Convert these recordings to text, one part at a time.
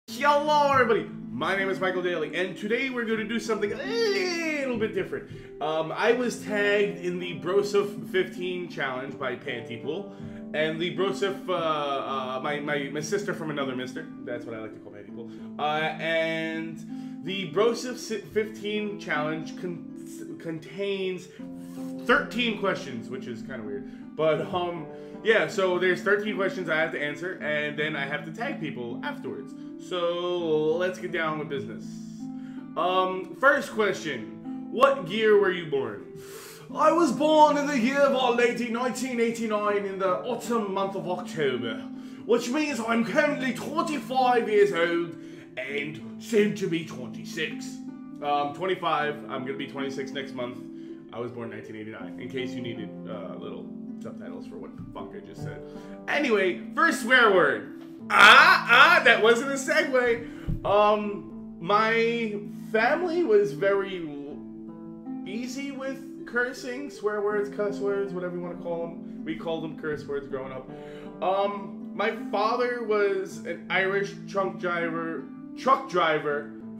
Hello everybody, my name is Michaeldaley, and today we're going to do something a little bit different. I was tagged in the Broseph 15 challenge by Pantypool, and the Broseph, my sister from another mister, that's what I like to call Pantypool, and the Broseph 15 challenge contains 13 questions, which is kind of weird, but yeah, so there's 13 questions I have to answer, and then I have to tag people afterwards. So let's get down with business. First question. What year were you born? I was born in the year of Our Lady 1989 in the autumn month of October, which means I'm currently 25 years old and soon to be 26. 25, I'm going to be 26 next month. I was born in 1989, in case you needed little subtitles for what the fuck I just said. Anyway, first swear word. That wasn't a segue. My family was very easy with cursing, swear words, cuss words, whatever you want to call them. We called them curse words growing up. My father was an Irish truck driver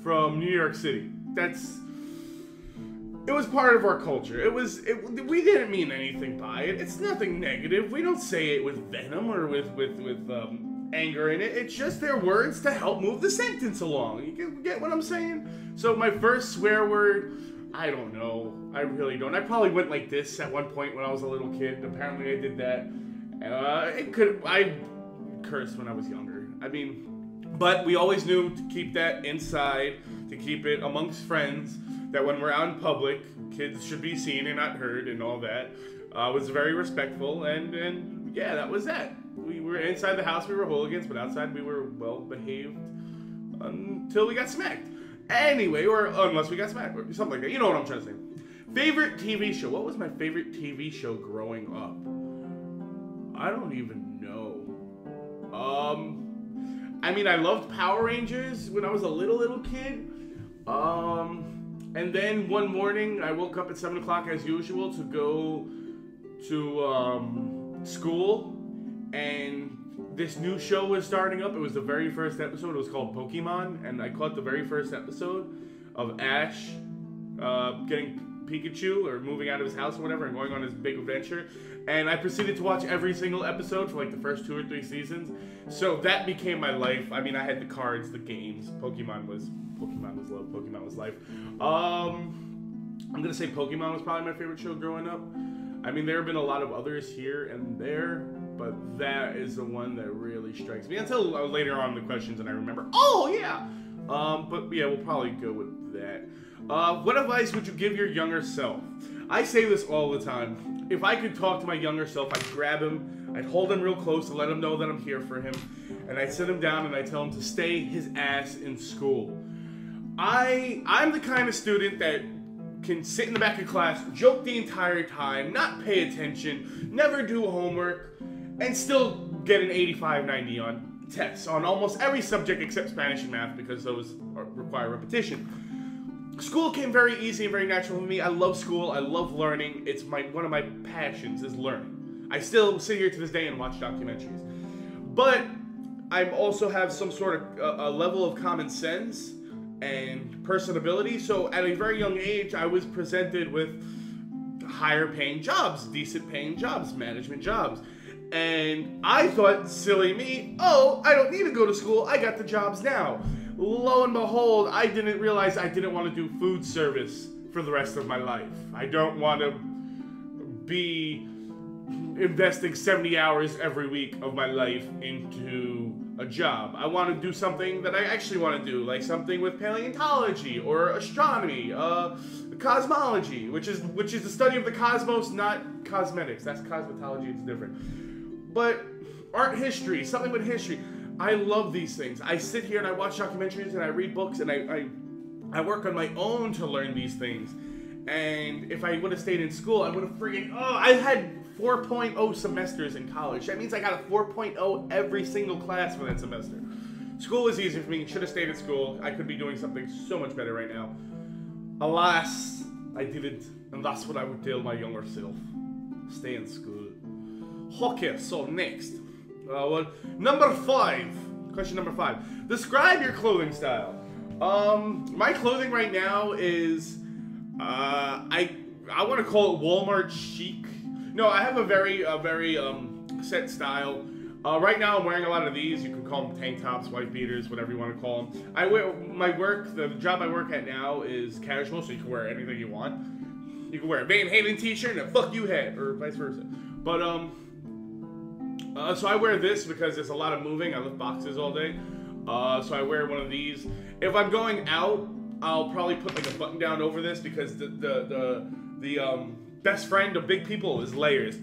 from New York City. It was part of our culture. We didn't mean anything by it. It's nothing negative. We don't say it with venom or with anger in it. It's just their words to help move the sentence along. You get what I'm saying? So my first swear word, I don't know. I really don't. I probably went like this at one point when I was a little kid. Apparently I did that. I cursed when I was younger. I mean, but we always knew to keep that inside, to keep it amongst friends, that when we're out in public, kids should be seen and not heard and all that. I was very respectful, and yeah, that was that. We were inside the house, we were hooligans, but outside we were well behaved until we got smacked. Anyway, or unless we got smacked, or something like that. You know what I'm trying to say. Favorite TV show. What was my favorite TV show growing up? I don't even know. I mean, I loved Power Rangers when I was a little kid. And then one morning, I woke up at 7 o'clock as usual to go to school, and this new show was starting up. It was the very first episode. It was called Pokemon, and I caught the very first episode of Ash getting Pikachu, or moving out of his house or whatever, and going on his big adventure. And I proceeded to watch every single episode for like the first 2 or 3 seasons. So that became my life. I mean, I had the cards, the games. Pokemon was love. Pokemon was life. I'm gonna say Pokemon was probably my favorite show growing up. I mean, there have been a lot of others here and there, but that is the one that really strikes me. Until later on in the questions, and I remember, oh yeah. But yeah, we'll probably go with that. What advice would you give your younger self? I say this all the time. If I could talk to my younger self, I'd grab him, I'd hold him real close to let him know that I'm here for him, and I'd sit him down and I'd tell him to stay his ass in school. I'm the kind of student that can sit in the back of class, joke the entire time, not pay attention, never do homework, and still get an 85, 90 on tests on almost every subject except Spanish and math, because those require repetition. School came very easy and very natural for me. I love school. I love learning. It's one of my passions is learning. I still sit here to this day and watch documentaries. But I also have some sort of a level of common sense and personability. So at a very young age, I was presented with higher paying jobs, decent paying jobs, management jobs. And I thought, silly me, oh, I don't need to go to school. I got the jobs now. Lo and behold, I didn't realize I didn't want to do food service for the rest of my life. I don't want to be investing 70 hours every week of my life into a job. I want to do something that I actually want to do, like something with paleontology or astronomy, cosmology, which is the study of the cosmos, not cosmetics. That's cosmetology, it's different. But art history, something with history. I love these things. I sit here and I watch documentaries and I read books and I work on my own to learn these things. And if I would have stayed in school, I would have I had 4.0 semesters in college. That means I got a 4.0 every single class for that semester. School was easy for me. Should have stayed at school. I could be doing something so much better right now. Alas, I didn't. And that's what I would tell my younger self. Stay in school. Okay, so next. Number 5. Question number 5. Describe your clothing style. My clothing right now is, I want to call it Walmart chic. No, I have a very set style. Right now I'm wearing a lot of these. You can call them tank tops, white beaters, whatever you want to call them. The job I work at now is casual, so you can wear anything you want. You can wear a Van Halen t-shirt and a fuck you hat, or vice versa. But, so I wear this because there's a lot of moving. I lift boxes all day. So I wear one of these. If I'm going out, I'll probably put like a button down over this because the best friend of big people is layers.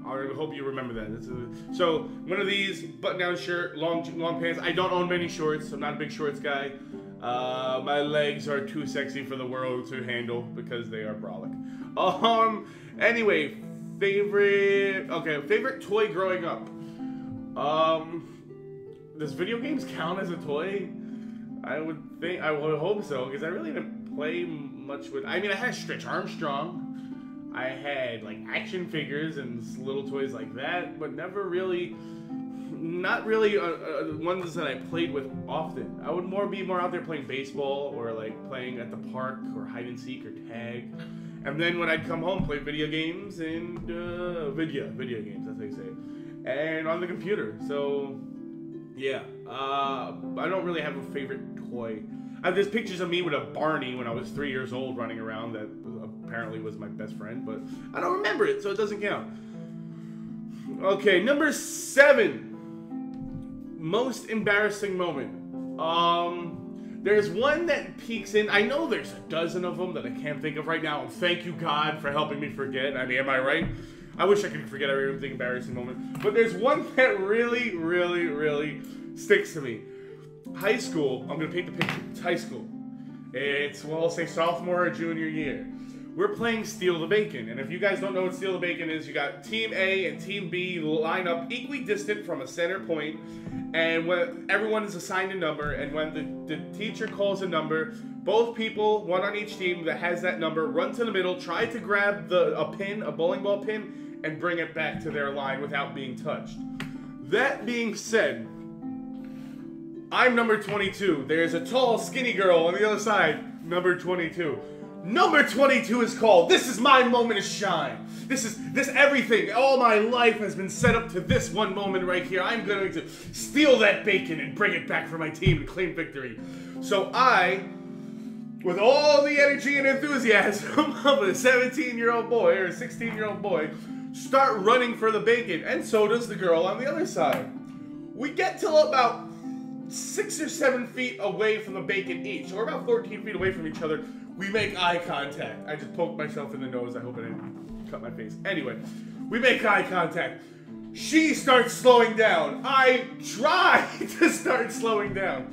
I hope you remember that. So one of these, button-down shirt, long pants. I don't own many shorts. I'm not a big shorts guy. My legs are too sexy for the world to handle because they are brolic. Anyway, favorite toy growing up. Does video games count as a toy? I would hope so, because I really didn't play much with. I mean, I had Stretch Armstrong. I had like action figures and little toys like that, but not really ones that I played with often. I would be more out there playing baseball or like playing at the park or hide and seek or tag. And then when I'd come home, play video games and video games, that's how you say it, and on the computer. So yeah, I don't really have a favorite toy. There's pictures of me with a Barney when I was 3 years old running around that apparently was my best friend, but I don't remember it, so it doesn't count. Okay, number 7. Most embarrassing moment. There's one that peeks in. I know there's a dozen of them that I can't think of right now, and thank you, God, for helping me forget. I mean, am I right? I wish I could forget everything embarrassing moment. But there's one that really, really, really sticks to me. High school. I'm going to paint the picture. It's high school. It's, well, I'll say sophomore or junior year. We're playing Steal the Bacon. And if you guys don't know what Steal the Bacon is, you got Team A and Team B line up equidistant from a center point. And when everyone is assigned a number, and when the teacher calls a number, both people, one on each team that has that number, run to the middle, try to grab a bowling ball pin, and bring it back to their line without being touched. That being said, I'm number 22. There's a tall, skinny girl on the other side, number 22. Number 22 is called, this is my moment to shine. This everything, all my life has been set up to this one moment right here. I'm going to steal that bacon and bring it back for my team to claim victory. So I, with all the energy and enthusiasm of a 17-year-old boy or a 16-year-old boy, start running for the bacon, and so does the girl on the other side. We get till about 6 or 7 feet away from the bacon each, or about 14 feet away from each other. We make eye contact. I just poked myself in the nose. I hope I didn't cut my face. Anyway, we make eye contact. She starts slowing down. I try to start slowing down.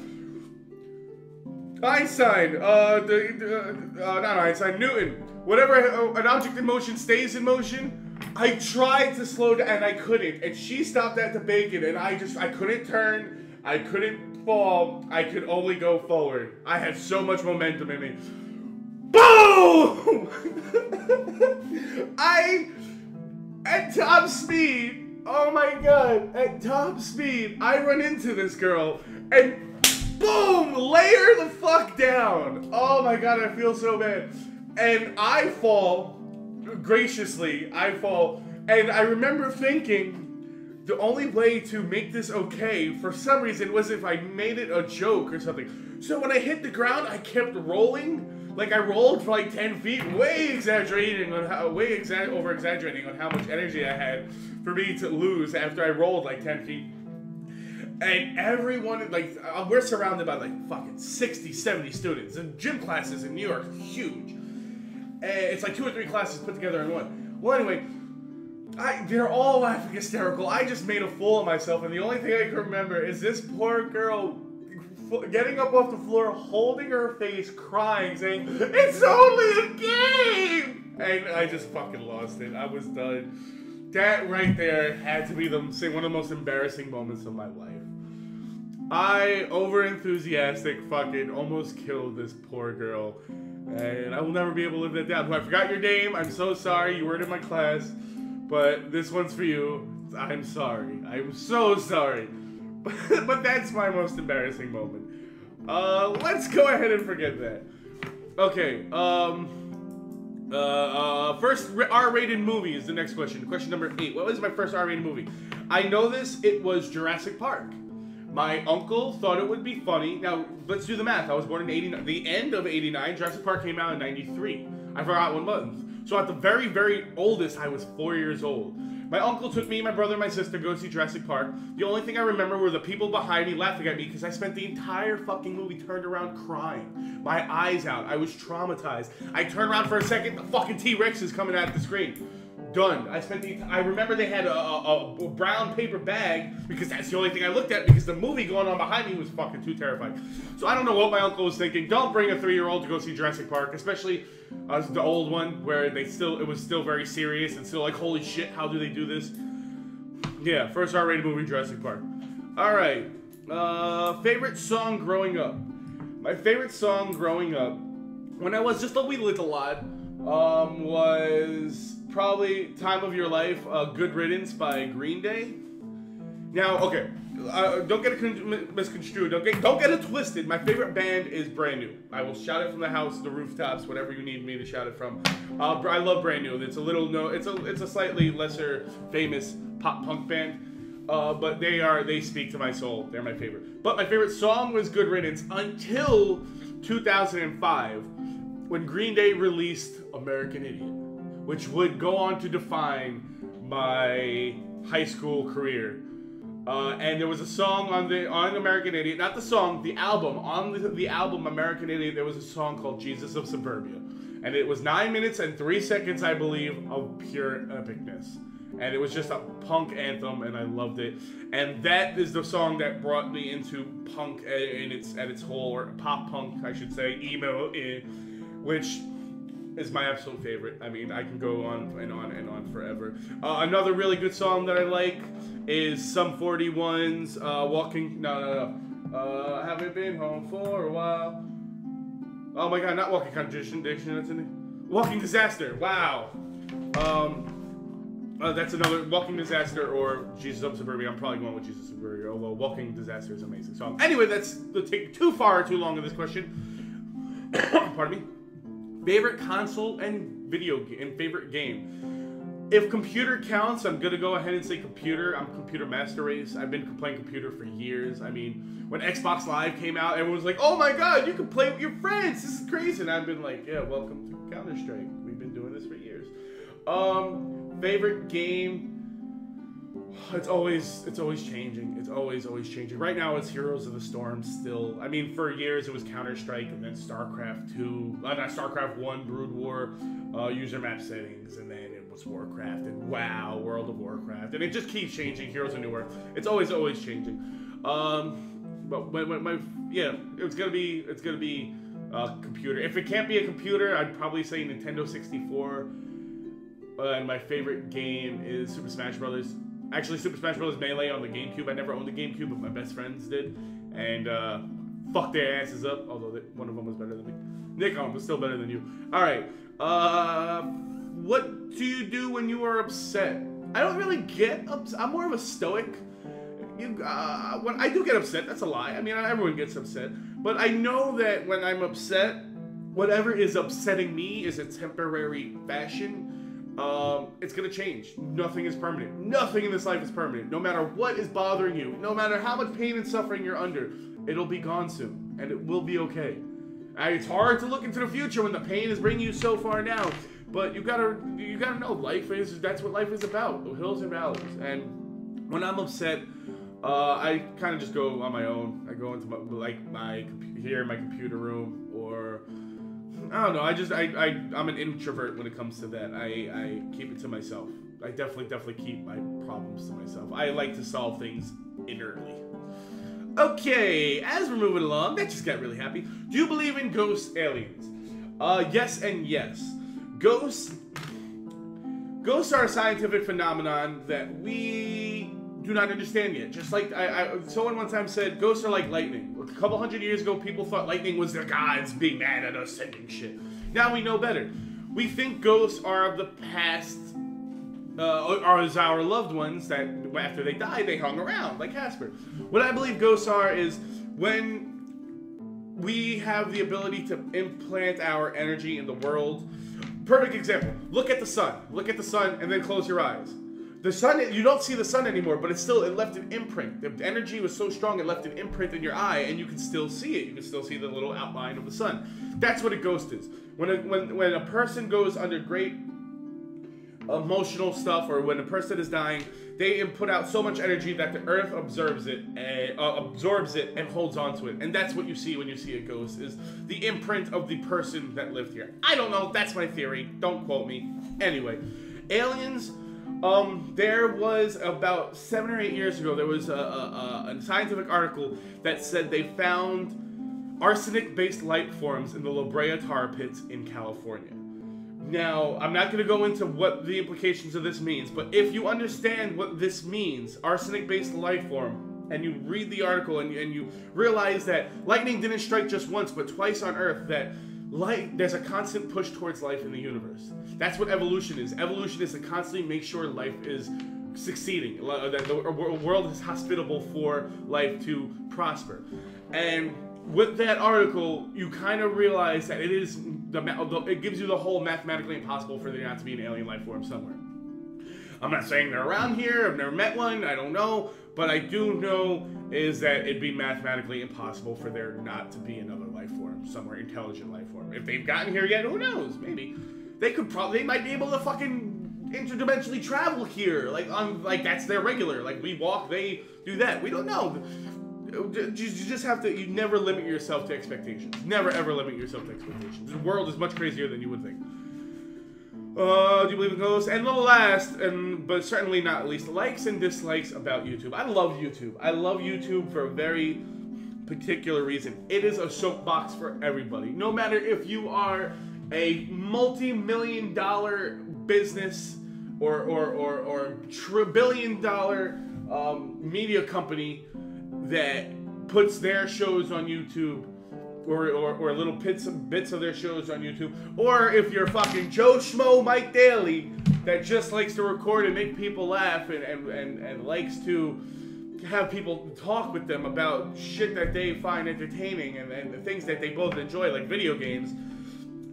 Einstein, not Einstein, Newton. Whatever, an object in motion stays in motion. I tried to slow down and I couldn't. And she stopped at the bacon and I couldn't turn. I couldn't fall. I could only go forward. I had so much momentum in me. Boom! At top speed, oh my God, at top speed, I run into this girl and boom, lay her the fuck down. Oh my God, I feel so bad. And I fall, graciously, I fall. And I remember thinking, the only way to make this okay, for some reason, was if I made it a joke or something. So when I hit the ground, I kept rolling. Like I rolled for like 10 feet, over-exaggerating on how much energy I had for me to lose after I rolled like 10 feet. And everyone, like, we're surrounded by like fucking 60, 70 students. And gym classes in New York are huge. And it's like 2 or 3 classes put together in one. Well, anyway, they're all laughing hysterical. I just made a fool of myself, and the only thing I can remember is this poor girl getting up off the floor, holding her face, crying, saying, "It's only a game!" And I just fucking lost it. I was done. That right there had to be one of the most embarrassing moments of my life. I, over-enthusiastic, fucking almost killed this poor girl. And I will never be able to live that down. I forgot your name. I'm so sorry. You weren't in my class. But this one's for you. I'm sorry. I'm so sorry. But that's my most embarrassing moment. Let's go ahead and forget that. Okay, first R-rated movie is the next question. Question number 8. What was my first R-rated movie? I know this. It was Jurassic Park. My uncle thought it would be funny. Now, let's do the math. I was born in 89. The end of 89. Jurassic Park came out in 93. I forgot what month. So at the very, very oldest, I was 4 years old. My uncle took me, my brother, and my sister to go see Jurassic Park. The only thing I remember were the people behind me laughing at me because I spent the entire fucking movie turned around crying. My eyes out. I was traumatized. I turned around for a second, the fucking T-Rex is coming at the screen. Done. I remember they had a brown paper bag because that's the only thing I looked at because the movie going on behind me was fucking too terrifying. So I don't know what my uncle was thinking. Don't bring a 3-year-old to go see Jurassic Park, especially the old one where it was still very serious and still like, holy shit, how do they do this? Yeah, first R-rated movie, Jurassic Park. All right. Favorite song growing up. My favorite song growing up, when I was just a wee little lad, was probably Time of Your Life, Good Riddance by Green Day. Now, okay, don't get it misconstrued. Don't get it twisted. My favorite band is Brand New. I will shout it from the house, the rooftops, whatever you need me to shout it from. I love Brand New. It's a slightly lesser famous pop punk band, but they speak to my soul. They're my favorite. But my favorite song was Good Riddance until 2005, when Green Day released American Idiot, which would go on to define my high school career. And there was a song on American Idiot, not the song, the album. On the album American Idiot, there was a song called Jesus of Suburbia. And it was 9 minutes and 3 seconds, I believe, of pure epicness. And it was just a punk anthem, and I loved it. And that is the song that brought me into punk at its whole, or pop punk, I should say, emo, which is my absolute favorite. I mean, I can go on and on and on forever. Another really good song that I like is Sum 41's Haven't Been Home for a While. Oh my god, not Walking Contradiction, that's in it. Walking Disaster, wow. That's another Walking Disaster or Jesus of Suburbia. I'm probably going with Jesus of Suburbia, although Walking Disaster is an amazing song. Anyway, that's take too far or too long in this question. Pardon me. Favorite console and favorite game. If computer counts, I'm gonna go ahead and say computer. I'm computer master race. I've been playing computer for years. I mean, when Xbox Live came out, everyone was like, "Oh my God, you can play with your friends! This is crazy!" And I've been like, "Yeah, welcome to Counter-Strike. We've been doing this for years." Favorite game. It's always changing. It's always changing. Right now, it's Heroes of the Storm still. I mean, for years it was Counter-Strike, and then StarCraft 2, not StarCraft 1, Brood War, user map settings, and then it was Warcraft and WoW, World of Warcraft, and it just keeps changing. Heroes of New Earth. It's always changing. But it's gonna be computer. If it can't be a computer, I'd probably say Nintendo 64. And my favorite game is Super Smash Brothers. Actually, Super Smash Bros. Melee on the GameCube. I never owned the GameCube, but my best friends did. And fucked their asses up, although one of them was better than me. Nick was still better than you. Alright. What do you do when you are upset? I don't really get upset. I'm more of a stoic. When I do get upset, that's a lie. I mean, everyone gets upset. But I know that when I'm upset, whatever is upsetting me is a temporary fashion. It's gonna change. Nothing is permanent. Nothing in this life is permanent. No matter what is bothering you, no matter how much pain and suffering you're under, it'll be gone soon, and it will be okay. It's hard to look into the future when the pain is bringing you so far now, but you gotta know that's what life is about. The hills and valleys. And when I'm upset, I kind of just go on my own. I go into my computer room, or I don't know. I'm an introvert when it comes to that. I keep it to myself. I definitely keep my problems to myself. I like to solve things inwardly. Okay, as we're moving along, that just got really happy. Do you believe in ghosts, aliens? Yes and yes. Ghosts are a scientific phenomenon that we do not understand yet. Just like someone one time said, ghosts are like lightning. A couple hundred years ago, people thought lightning was the gods being mad at us sending shit. Now we know better. We think ghosts are of the past are our loved ones that after they die, they hung around, like Casper. What I believe ghosts are is when we have the ability to implant our energy in the world. Perfect example. Look at the sun. Look at the sun and then close your eyes. The sun, you don't see the sun anymore, but it left an imprint. The energy was so strong, it left an imprint in your eye, and you can still see it. You can still see the little outline of the sun. That's what a ghost is. When a person goes under great emotional stuff, or when a person is dying, they put out so much energy that the earth absorbs it and holds on to it. And that's what you see when you see a ghost, is the imprint of the person that lived here. I don't know, that's my theory, don't quote me. Anyway, aliens, there was about 7 or 8 years ago, there was a scientific article that said they found arsenic-based life forms in the La Brea tar pits in California. Now, I'm not going to go into what the implications of this means, but if you understand what this means, arsenic-based life form, and you read the article and you realize that lightning didn't strike just once, but twice on Earth, that there's a constant push towards life in the universe. That's what evolution is. Evolution is to constantly make sure life is succeeding, that the world is hospitable for life to prosper. And with that article, you kind of realize that it gives you the whole mathematically impossible for there not to be an alien life form somewhere. I'm not saying they're around here, I've never met one, I don't know, but I do know is that it'd be mathematically impossible for there not to be another life form somewhere, intelligent life form. If they've gotten here yet, who knows? Maybe. They might be able to fucking interdimensionally travel here, like that's their regular, like we walk, they do that. We don't know. You just have to, you never limit yourself to expectations. Never ever limit yourself to expectations. The world is much crazier than you would think. Do you believe in ghosts? And the last, but certainly not least, likes and dislikes about YouTube. I love YouTube. I love YouTube for a very particular reason. It is a soapbox for everybody. No matter if you are a multi-million-dollar business or trillion-dollar media company that puts their shows on YouTube, or little bits of their shows on YouTube, or if you're fucking Joe Schmo Michaeldaley that just likes to record and make people laugh and likes to have people talk with them about shit that they find entertaining and the things that they both enjoy, like video games.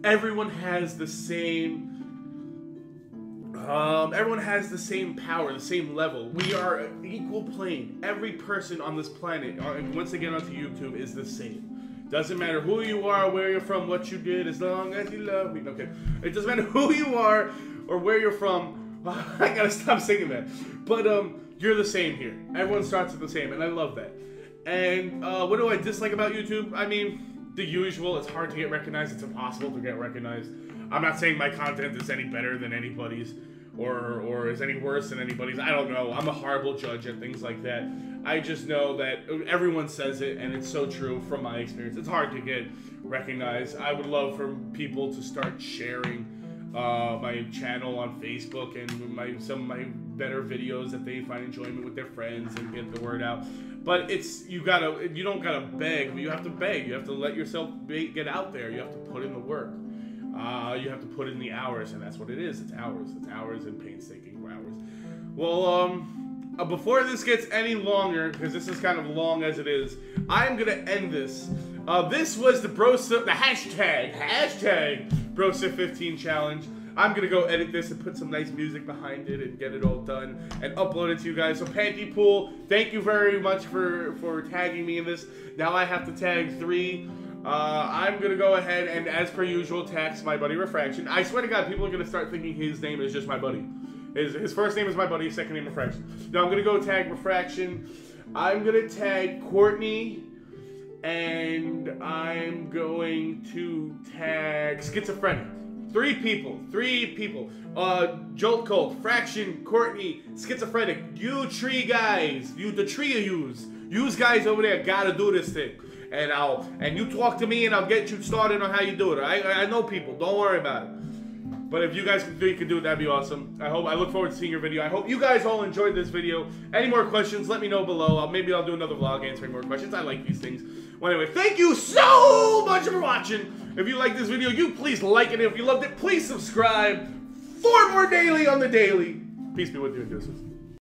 Everyone has the same power, the same level. We are an equal plane. Every person on this planet, and once again onto YouTube, is the same. Doesn't matter who you are, where you're from, what you did, as long as you love me. Okay. It doesn't matter who you are or where you're from. I gotta stop singing that. But you're the same here. Everyone starts with the same, and I love that. And what do I dislike about YouTube? I mean, the usual. It's hard to get recognized. It's impossible to get recognized. I'm not saying my content is any better than anybody's or is any worse than anybody's. I don't know. I'm a horrible judge at things like that. I just know that everyone says it, and it's so true from my experience. It's hard to get recognized. I would love for people to start sharing my channel on Facebook and some of my better videos that they find enjoyment with their friends and get the word out. But you don't gotta beg, but you have to beg. You have to let yourself get out there. You have to put in the work. You have to put in the hours, and that's what it is. It's hours. It's hours and painstaking hours. Well, before this gets any longer, because this is kind of long as it is, I'm gonna end this. This was the hashtag Brosa15 challenge. I'm gonna go edit this and put some nice music behind it and get it all done and upload it to you guys. So Panty Pool, thank you very much for tagging me in this. Now I have to tag 3. I'm gonna go ahead and, as per usual, tax my buddy Refraction. I swear to God, people are gonna start thinking his name is just my buddy. His first name is my buddy, his second name Refraction. Now I'm gonna go tag Refraction. I'm gonna tag Courtney, and I'm going to tag Schizophrenic. 3 people. Jolt Colt, Fraction, Courtney, Schizophrenic. You 3 guys, the 3 of yous. Yous guys over there gotta do this thing. And you talk to me and I'll get you started on how you do it. I know people, don't worry about it. But if you guys can do it, that'd be awesome. I look forward to seeing your video. I hope you guys all enjoyed this video. Any more questions, let me know below. Maybe I'll do another vlog answering more questions. I like these things. Well, anyway, thank you so much for watching. If you liked this video, you please like it. If you loved it, please subscribe. 4 more daily on the daily. Peace. Peace be with you and deuces.